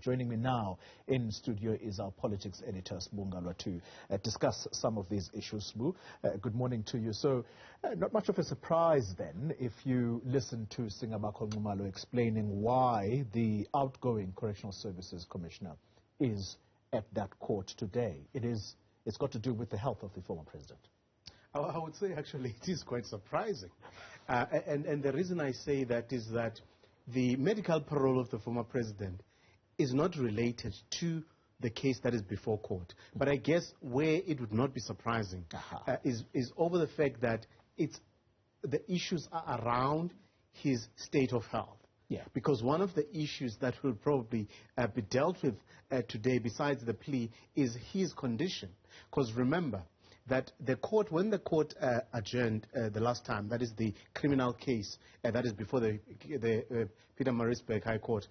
Joining me now in studio is our politics editor, Sbu Ngalwa, to discuss some of these issues. Sbu, good morning to you. So, not much of a surprise then if you listen to Singabakho Nxumalo explaining why the outgoing Correctional Services Commissioner is at that court today. It's got to do with the health of the former president. I would say actually it is quite surprising. And the reason I say that is that the medical parole of the former president is not related to the case that is before court. But I guess where it would not be surprising is over the fact that the issues are around his state of health. Yeah. Because one of the issues that will probably be dealt with today, besides the plea, is his condition. Because remember that when the court adjourned the last time, that is the criminal case, that is before the Pietermaritzburg High Court,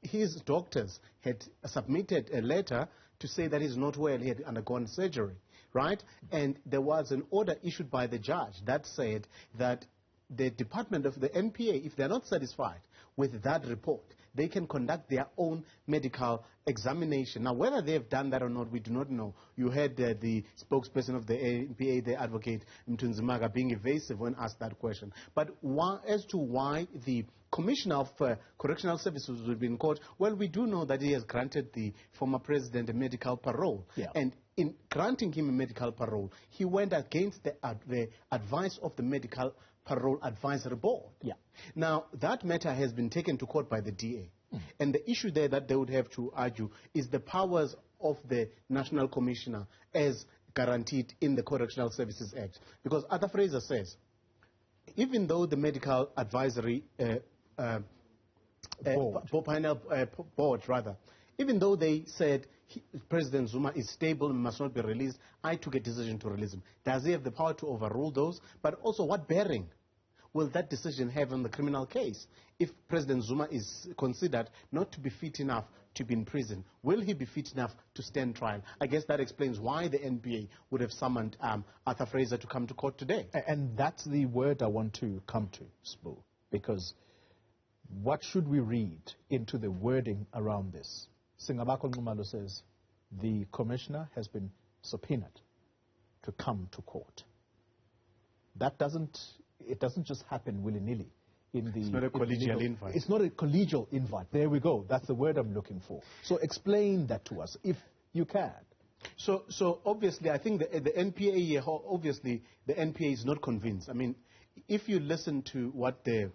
his doctors had submitted a letter to say that he's not well, he had undergone surgery, right? And there was an order issued by the judge that said that the department of the NPA, if they're not satisfied with that report, they can conduct their own medical examination. Now, whether they have done that or not, we do not know. You heard the spokesperson of the NPA, the advocate, Mtunzimaga, being evasive when asked that question. But as to why the Commissioner of Correctional Services will be in court, well, we do know that he has granted the former president a medical parole. Yeah. And in granting him a medical parole, he went against the advice of the Medical Parole Advisory Board. Yeah. Now, that matter has been taken to court by the DA. And the issue there that they would have to argue is the powers of the National Commissioner as guaranteed in the Correctional Services Act. Because Arthur Fraser says, even though the Medical Advisory Board, even though they said President Zuma is stable and must not be released, I took a decision to release him. Does he have the power to overrule those? But also, what bearing will that decision have on the criminal case? If President Zuma is considered not to be fit enough to be in prison, will he be fit enough to stand trial? I guess that explains why the NPA would have summoned Arthur Fraser to come to court today. And that's the word I want to come to, Sbu, because what should we read into the wording around this? Singabakho Nxumalo says the commissioner has been subpoenaed to come to court. It doesn't just happen willy-nilly. It's not a collegial invite. It's not a collegial invite. There we go. That's the word I'm looking for. So explain that to us, if you can. So obviously, I think the NPA, obviously, the NPA is not convinced. I mean, if you listen to what the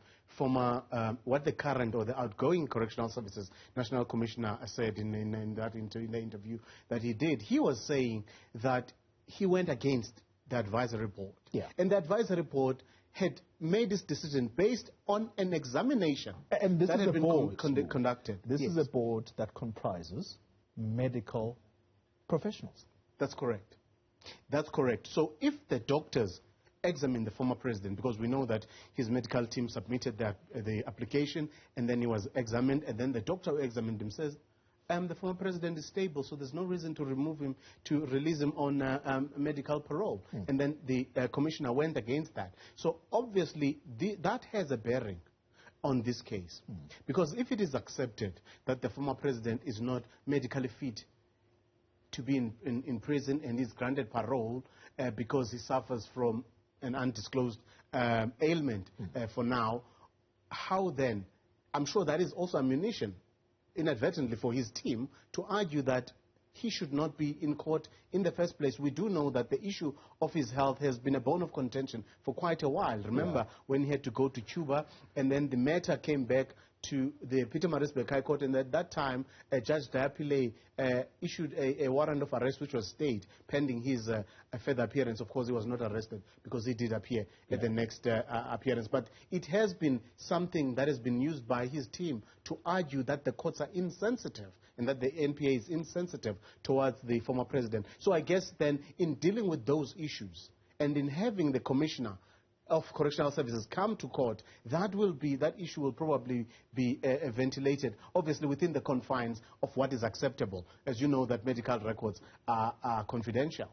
current or the outgoing Correctional Services National Commissioner said in the interview that he did, he was saying that he went against the advisory board. Yeah. And the advisory board had made this decision based on an examination and this that is had a been board, conducted. This Yes. is a board that comprises medical professionals. That's correct. That's correct. So if the doctors examine the former president, because we know that his medical team submitted the application, and then he was examined, and then the doctor who examined him says, the former president is stable, so there's no reason to remove him, to release him on medical parole. And then the commissioner went against that. So obviously, that has a bearing on this case. Because if it is accepted that the former president is not medically fit to be in prison and is granted parole because he suffers from an undisclosed ailment for now, how then? I'm sure that is also ammunition inadvertently for his team to argue that he should not be in court in the first place. We do know that the issue of his health has been a bone of contention for quite a while. Remember when he had to go to Cuba, and then the matter came back to the Pietermaritzburg High Court, and at that time, Judge Diapile issued a warrant of arrest which was stayed pending his further appearance. Of course, he was not arrested because he did appear at the next appearance. But it has been something that has been used by his team to argue that the courts are insensitive and that the NPA is insensitive towards the former president. So I guess then in dealing with those issues and in having the commissioner of Correctional Services come to court, that issue will probably be ventilated, obviously within the confines of what is acceptable. As you know, that medical records are confidential.